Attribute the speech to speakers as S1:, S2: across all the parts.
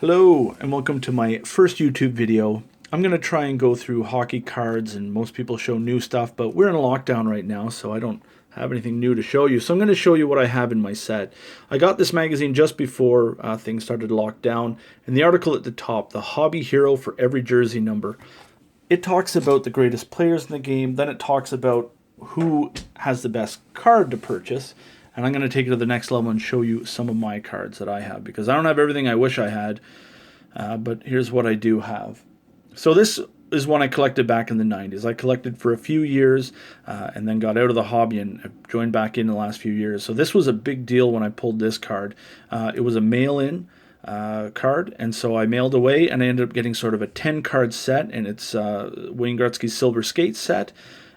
S1: Hello and welcome to my first YouTube video. I'm going to try and go through hockey cards, and most people show new stuff, but we're in a lockdown right now, so I don't have anything new to show you. So I'm going to show you what I have in my set. I got this magazine just before things started to lock down, and the article at the top, the hobby hero for every jersey number. It talks about the greatest players in the game, then it talks about who has the best card to purchase. And I'm going to take it to the next level and show you some of my cards that I have, because I don't have everything I wish I had, but here's what I do have. So this is one I collected back in the 90s. I collected for a few years and then got out of the hobby and joined back in the last few years. So this was a big deal when I pulled this card. It was a mail-in card, and so I mailed away, and I ended up getting sort of a 10-card set, and it's Wayne Gretzky's Silver Skate set,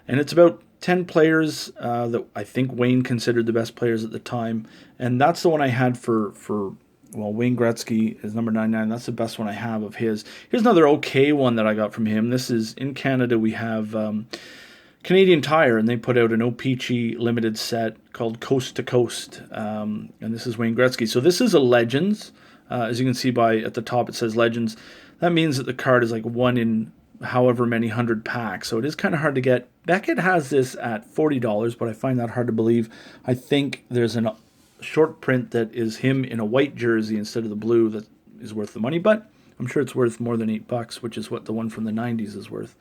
S1: and it's about 10 players that I think Wayne considered the best players at the time, and that's the one I had for Wayne Gretzky is number 99. That's the best one I have of his. Here's another okay one that I got from him. This is in Canada. We have Canadian Tire, and they put out an O-Pee-Chee limited set called Coast to Coast, and this is Wayne Gretzky. So this is a Legends. As you can see at the top, it says Legends. That means that the card is like one in however many hundred packs, so it is kind of hard to get. Beckett has this at $40, but I find that hard to believe. I think there's a short print that is him in a white jersey instead of the blue that is worth the money, but I'm sure it's worth more than $8, which is what the one from the 90s is worth.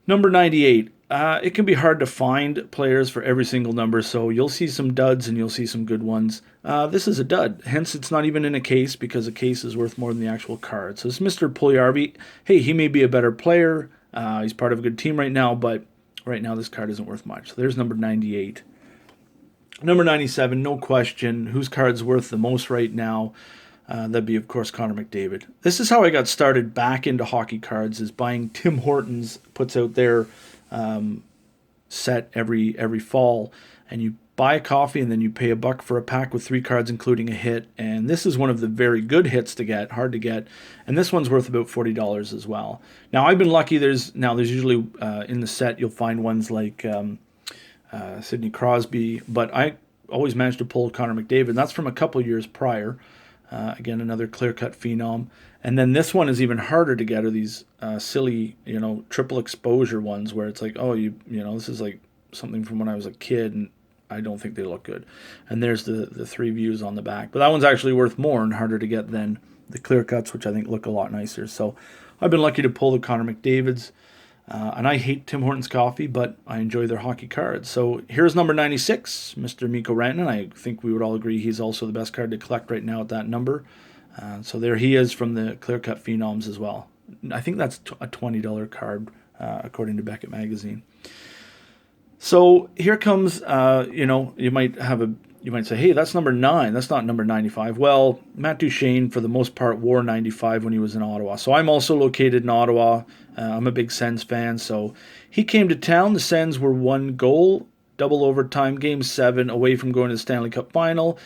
S1: Number 98. It can be hard to find players for every single number, so you'll see some duds and you'll see some good ones. This is a dud, hence it's not even in a case, because a case is worth more than the actual card. So it's Mr. Puljujarvi. Hey, he may be a better player. He's part of a good team right now, but right now this card isn't worth much. So there's number 98. Number 97, no question, whose card's worth the most right now? That'd be, of course, Connor McDavid. This is how I got started back into hockey cards, is buying Tim Hortons, puts out their set every fall, and you buy a coffee and then you pay $1 for a pack with 3 cards including a hit, and this is one of the very good hits to get, hard to get, and this one's worth about $40 as well. Now I've been lucky. There's usually in the set you'll find ones like Sidney Crosby, but I always managed to pull Connor McDavid, and that's from a couple years prior. Again, another clear-cut phenom. And then this one is even harder to get, are these silly, triple exposure ones where it's like, oh, this is like something from when I was a kid, and I don't think they look good. And there's the 3 views on the back. But that one's actually worth more and harder to get than the clear cuts, which I think look a lot nicer. So I've been lucky to pull the Connor McDavids. And I hate Tim Hortons coffee, but I enjoy their hockey cards. So here's number 96, Mr. Mikko Rantanen. I think we would all agree he's also the best card to collect right now at that number. So there he is from the Clear Cut Phenoms as well. I think that's a $20 card, according to Beckett Magazine. So here comes, you might say, hey, that's number 9. That's not number 95. Well, Matt Duchene, for the most part, wore 95 when he was in Ottawa. So I'm also located in Ottawa. I'm a big Sens fan. So he came to town. The Sens were 1 goal, double overtime, Game 7, away from going to the Stanley Cup Final,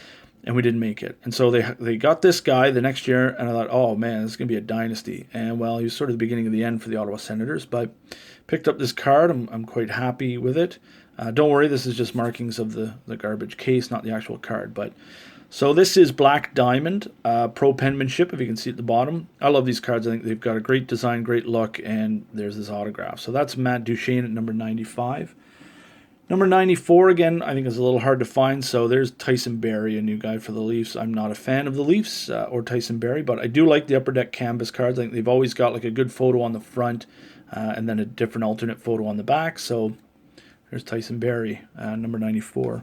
S1: and we didn't make it. And so they got this guy the next year, and I thought, oh, man, this is going to be a dynasty. And, well, he was sort of the beginning of the end for the Ottawa Senators, but picked up this card. I'm quite happy with it. Don't worry, this is just markings of the garbage case, not the actual card. But so this is Black Diamond, pro penmanship, if you can see at the bottom. I love these cards. I think they've got a great design, great look, and there's this autograph. So that's Matt Duchene at number 95. Number 94, again, I think is a little hard to find. So there's Tyson Barrie, a new guy for the Leafs. I'm not a fan of the Leafs or Tyson Barrie, but I do like the Upper Deck canvas cards. I think they've always got like a good photo on the front and then a different alternate photo on the back. So there's Tyson Barrie, number 94.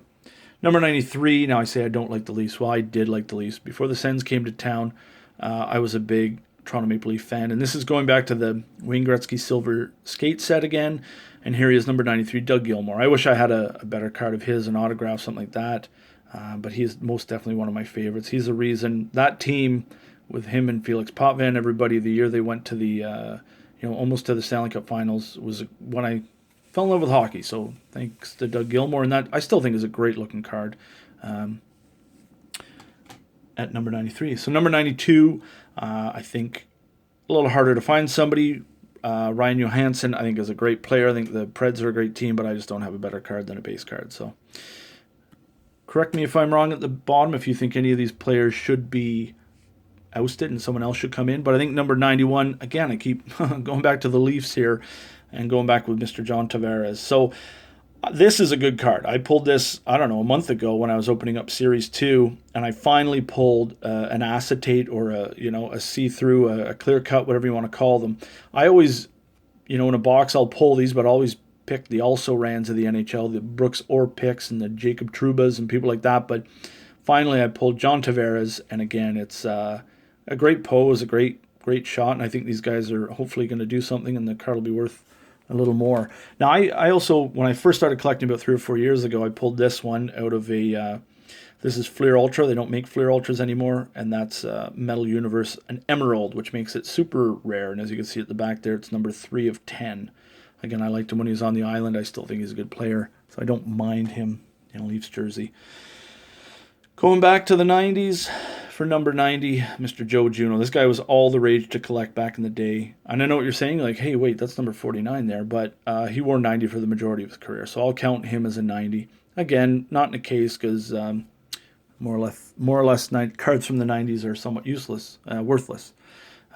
S1: Number 93, now I say I don't like the Leafs. Well, I did like the Leafs. Before the Sens came to town, I was a big Toronto Maple Leaf fan. And this is going back to the Wayne Gretzky Silver Skate set again. And here he is, number 93, Doug Gilmour. I wish I had a better card of his, an autograph, something like that. But he is most definitely one of my favorites. He's the reason that team, with him and Felix Potvin, everybody, the year they went to the, almost to the Stanley Cup Finals, was when I fell in love with hockey. So thanks to Doug Gilmour, and that I still think is a great looking card at number 93. So number 92, I think a little harder to find somebody. Ryan Johansson, I think, is a great player. I think the Preds are a great team, but I just don't have a better card than a base card. So correct me if I'm wrong at the bottom if you think any of these players should be ousted and someone else should come in. But I think number 91, again, I keep going back to the Leafs here and going back with Mr. John Tavares. So this is a good card. I pulled this, I don't know, a month ago when I was opening up Series 2, and I finally pulled an acetate or a see-through, a clear cut, whatever you want to call them. I always, in a box, I'll pull these, but I always pick the also-rans of the NHL, the Brooks Orpicks and the Jacob Trubas and people like that. But finally, I pulled John Tavares, and again, it's a great pose, a great shot, and I think these guys are hopefully going to do something, and the card will be worth a little more. Now, I also, when I first started collecting about 3 or 4 years ago, I pulled this one out of this is Fleer Ultra. They don't make Fleer Ultras anymore, and that's Metal Universe, an Emerald, which makes it super rare. And as you can see at the back there, it's number 3 of 10. Again, I liked him when he was on the island. I still think he's a good player, so I don't mind him in a Leafs jersey. Going back to the 90s, for number 90, Mr. Joe Juneau. This guy was all the rage to collect back in the day. And I know what you're saying, like, hey, wait, that's number 49 there, but he wore 90 for the majority of his career, so I'll count him as a 90. Again, not in a case because more or less cards from the 90s are somewhat useless, worthless.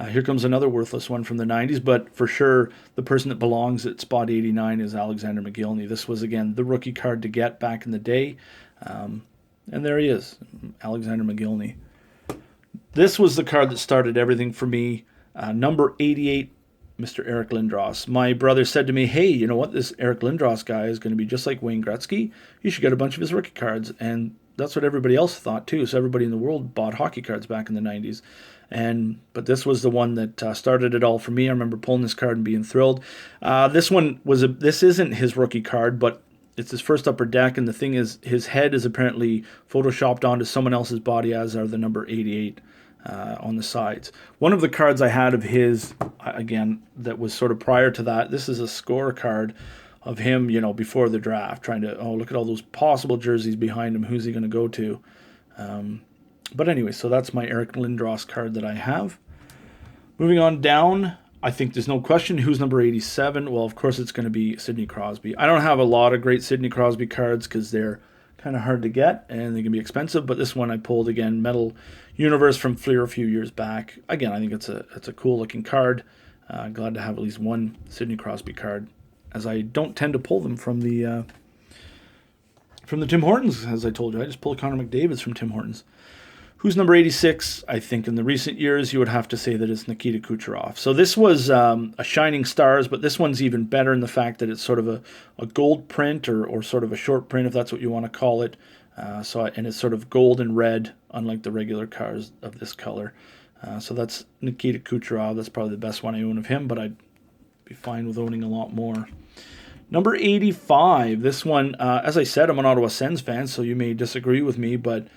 S1: Here comes another worthless one from the 90s, but for sure the person that belongs at spot 89 is Alexander Mogilny. This was, again, the rookie card to get back in the day. And there he is, Alexander Mogilny. This was the card that started everything for me. Number 88, Mr. Eric Lindros. My brother said to me, hey, you know what? This Eric Lindros guy is going to be just like Wayne Gretzky. You should get a bunch of his rookie cards. And that's what everybody else thought, too. So everybody in the world bought hockey cards back in the 90s. But this was the one that started it all for me. I remember pulling this card and being thrilled. This isn't his rookie card, but it's his first Upper Deck, and the thing is, his head is apparently photoshopped onto someone else's body, as are the number 88 on the sides. One of the cards I had of his, again, that was sort of prior to that, this is a score card of him, before the draft, trying to, look at all those possible jerseys behind him, who's he going to go to? But anyway, so that's my Eric Lindros card that I have. Moving on down, I think there's no question who's number 87. Well, of course, it's going to be Sidney Crosby. I don't have a lot of great Sidney Crosby cards because they're kind of hard to get and they can be expensive. But this one I pulled, again, Metal Universe from Fleer a few years back. Again, I think it's a cool looking card. Glad to have at least one Sidney Crosby card, as I don't tend to pull them from the Tim Hortons, as I told you. I just pulled Connor McDavid's from Tim Hortons. Who's number 86? I think in the recent years you would have to say that it's Nikita Kucherov. So this was a Shining Stars, but this one's even better in the fact that it's sort of a gold print or sort of a short print, if that's what you want to call it. And it's sort of gold and red, unlike the regular cards of this color. So that's Nikita Kucherov. That's probably the best one I own of him, but I'd be fine with owning a lot more. Number 85. This one, as I said, I'm an Ottawa Sens fan, so you may disagree with me, but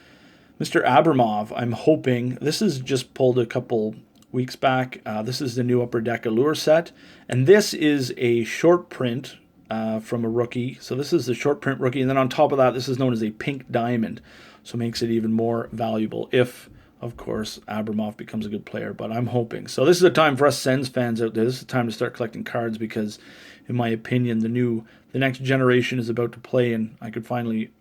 S1: Mr. Abramov, I'm hoping, this is just pulled a couple weeks back. This is the new Upper Deck Allure set, and this is a short print from a rookie. So this is the short print rookie, and then on top of that, this is known as a pink diamond, so makes it even more valuable if, of course, Abramov becomes a good player, but I'm hoping. So this is a time for us Sens fans out there. This is a time to start collecting cards because, in my opinion, the next generation is about to play, and I could finally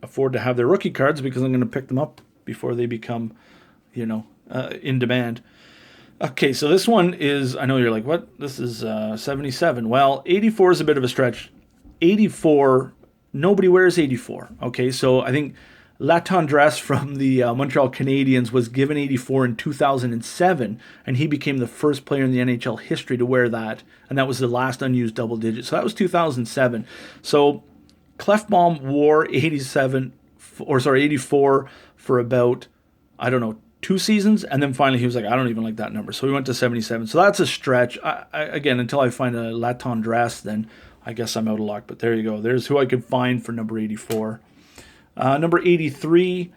S1: afford to have their rookie cards because I'm going to pick them up before they become, in demand. Okay, so this one is, I know you're like, what? This is 77. Well, 84 is a bit of a stretch. 84, nobody wears 84. Okay, so I think Latendresse from the Montreal Canadiens was given 84 in 2007, and he became the first player in the NHL history to wear that, and that was the last unused double digit. So that was 2007. So Klefbom wore 84 for about, 2 seasons, and then finally he was like, I don't even like that number. So we went to 77. So that's a stretch. Again, until I find a Latendresse, then I guess I'm out of luck. But there you go. There's who I could find for number 84. Number 83,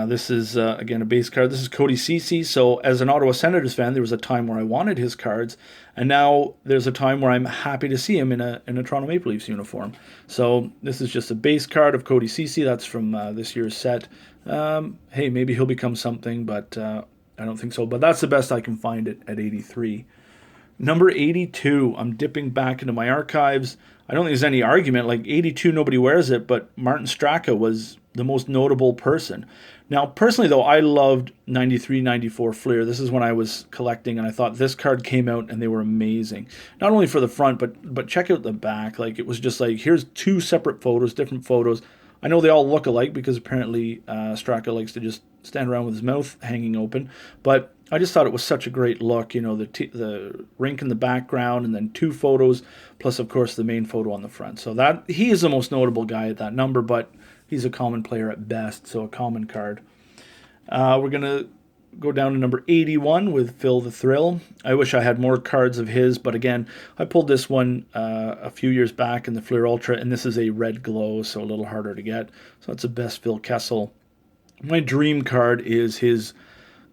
S1: this is, again, a base card. This is Cody Ceci. So as an Ottawa Senators fan, there was a time where I wanted his cards, and now there's a time where I'm happy to see him in a Toronto Maple Leafs uniform. So this is just a base card of Cody Ceci. That's from this year's set. Hey, maybe he'll become something, but I don't think so. But that's the best I can find it at 83. Number 82, I'm dipping back into my archives. I don't think there's any argument. Like 82, nobody wears it, but Martin Straka was, the most notable person. Now, personally, though, I loved 93, 94 Fleer. This is when I was collecting, and I thought this card came out, and they were amazing. Not only for the front, but check out the back. Like, it was just like, here's two separate photos, different photos. I know they all look alike because apparently Straka likes to just stand around with his mouth hanging open. But I just thought it was such a great look, you know, the rink in the background, and then two photos, plus, of course, the main photo on the front. So that he is the most notable guy at that number, but he's a common player at best, so a common card. We're going to go down to number 81 with Phil the Thrill. I wish I had more cards of his, but again, I pulled this one a few years back in the Fleer Ultra, and this is a red glow, so a little harder to get. So it's a best Phil Kessel. My dream card is his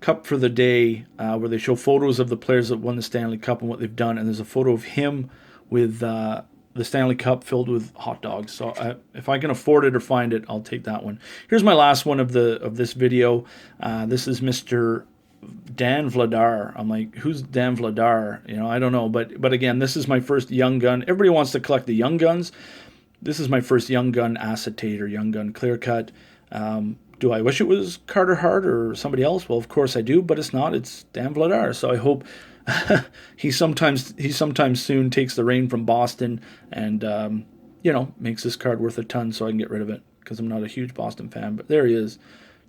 S1: Cup for the Day, where they show photos of the players that won the Stanley Cup and what they've done, and there's a photo of him with the Stanley Cup filled with hot dogs. So if I can afford it or find it, I'll take that one. Here's my last one of this video. This is Mr. Dan Vladar. I'm like, who's Dan Vladar? You know, I don't know. But again, this is my first Young Gun. Everybody wants to collect the Young Guns. This is my first Young Gun acetate or Young Gun clear cut. Do I wish it was Carter Hart or somebody else? Well, of course I do, but it's not. It's Dan Vladar. So I hope he sometime soon takes the reign from Boston and you know, makes this card worth a ton so I can get rid of it, because I'm not a huge Boston fan. But there he is,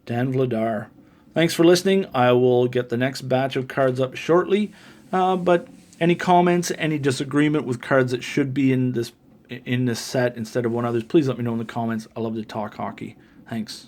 S1: Dan Vladar. Thanks for listening. I will get the next batch of cards up shortly. But any comments, any disagreement with cards that should be in this set instead of one others, please let me know in the comments. I love to talk hockey. Thanks.